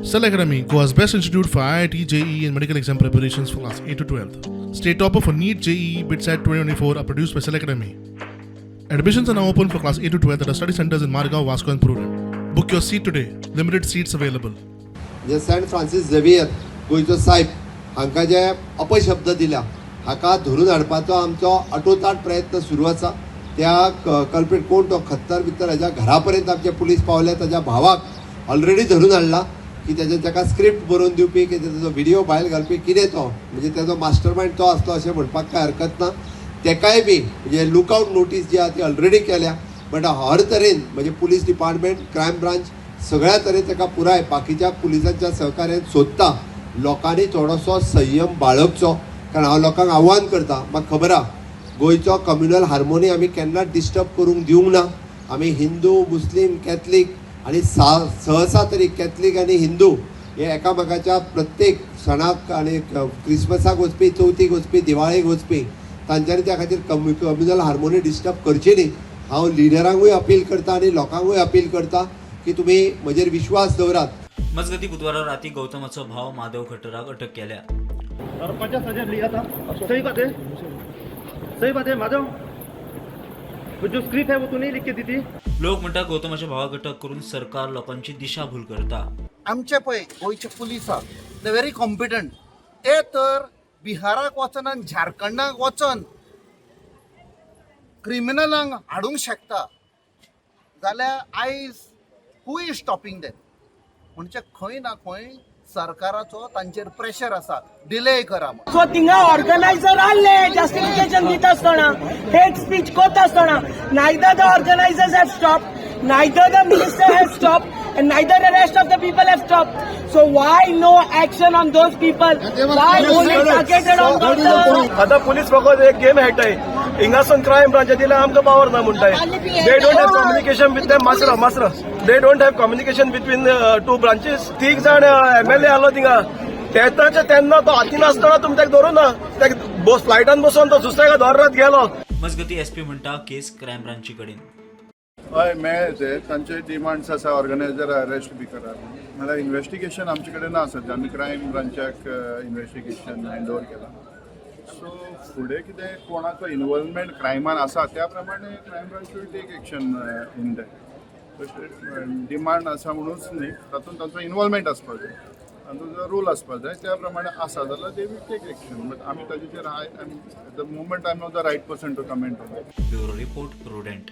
Cell Academy, Goa's best institute for IIT, JEE and medical exam preparations for class 8 to 12th. State topper for NEET, JEE, BITSAT 2024 are produced by Cell Academy. Admissions are now open for class 8 to 12th at our study centers in Margao, Vasco and Prudent. Book your seat today. Limited seats available. जे Saint Francis Xavier गोयचो साहेब हांकां जे अपशब्द दिल्या हाका धरून हाडपाचो आमचो अटोताट प्रयत्न सुरू आसा. त्या कल्प्रिट कोण तो खत्तर भितर हेज्या घरा पर्यंत आमचे पुलीस पावले. ताच्या भावाक ऑलरेडी धरून हाडला की ताका स्क्रिप्ट बरोवन दिवपी की ताजो व्हिडिओ भायर घालपी कितें तो म्हणजे ताजो मास्टर मायंड तो आसलो अशें म्हणपाक काय हरकत ना. तेकाय बी म्हणजे लुकआउट नोटीस जी आहा ती ऑलरेडी केल्या. बट हर तरेन म्हणजे पुलीस डिपार्टमेंट क्रायम ब्रांच सगळ्या तरेन ताका पुराय बाकीच्या पुलिसांच्या सहकार्यान सोदता. लोकांनी थोडोसो संयम बाळगचो कारण हांव लोकांक आव्हान करता. म्हाका खबर आहा गोंयचो कम्युनल हार्मोनी आमी केन्नाच डिस्टर्ब करूंक दिवंक ना. आमी हिंदू मुस्लीम कॅथलीक आणि सहसा तरी कॅथलीक आणि हिंदू हे एकामेकाच्या प्रत्येक सणाक आणि क्रिसमसाक वचपी चवथीक वचपी दिवाळेक वचपी तांच्यांनी त्या खातीर कम्युनल हार्मोनी डिस्टर्ब करची न्ही. हांव लिडरांकूय अपील करता आणि लोकांकूय अपील करता की तुमी म्हजेर विश्वास दवरात. मजगती बुधवारा राती गौतमाचो भाव माधव खट्टराक अटक केल्या. 50,000 लिया था. सही बात है, सही बात है माधव. वो जो स्क्रिप्ट है वो तू नहीं लिख के दी थी. लोक म्हणटा गौतमाच्या भावाक अटक करून सरकार लोकांची दिशाभूल करता. आमचे पळय गोंयचे पुलीस आहा ते व्हेरी कॉम्पिटंट. ते तर बिहाराक वचन आनी झारखंडाक वचन क्रिमिनलांक हाडूंक शकता जाल्यार आयज हू इज स्टॉपिंग देम. म्हणजे खंय ना खंय सरकाराचो तांचेर प्रेशर आसा डिले करा म्हणून. सो थिंगा ऑर्गनायझर आले जस्टिफिकेशन दिता आसतना हेट स्पीच करता आसतना neither the organisers have stopped, neither the minister have stopped and neither the rest of the people have stopped. So why no action on those people? Why only targeted on Gautam? आता police फकत एक game खेळटाय. हिंगासून crime branch दिल्यार आमकां power ना म्हणटाय. They don't have communication with them. मास्र they don't have communication between two branches. 3 जाण MLA आलो थिंगा तेन्नाचे तेन्ना तो हातीन आसतना तुमी ताका धरूं ना. ताका फ्लायटान बसून तो सुसेगाद दवरत गेलो. मजगती SP म्हणटा केस क्रायम ब्रांची कडेन. हय मेळ्ळे ते तांचे डिमांड्स आसा ऑर्गनायझर अरेस्ट बी करात. नाल्यार इन्व्हेस्टिगेशन आमचे कडेन ना सध्या. आमी क्रायम ब्रांचाक इन्व्हेस्टिगेशन हँड ओवर केला. सो फुडें कितें कोणाचो इन्वॉल्वमेंट क्रायमान आसा त्या प्रमाणे crime branch will take action in that. Demand आसा म्हणूच न्ही तातूंत तांचो इन्वॉल्वमेंट आसपाक जाय. तांचो जो रूल आसपाक जाय त्या प्रमाणे आसा जाल्यार they will take action. But आमी ताजेचेर at the moment I am not the right person to comment on that. Bureau report prudent.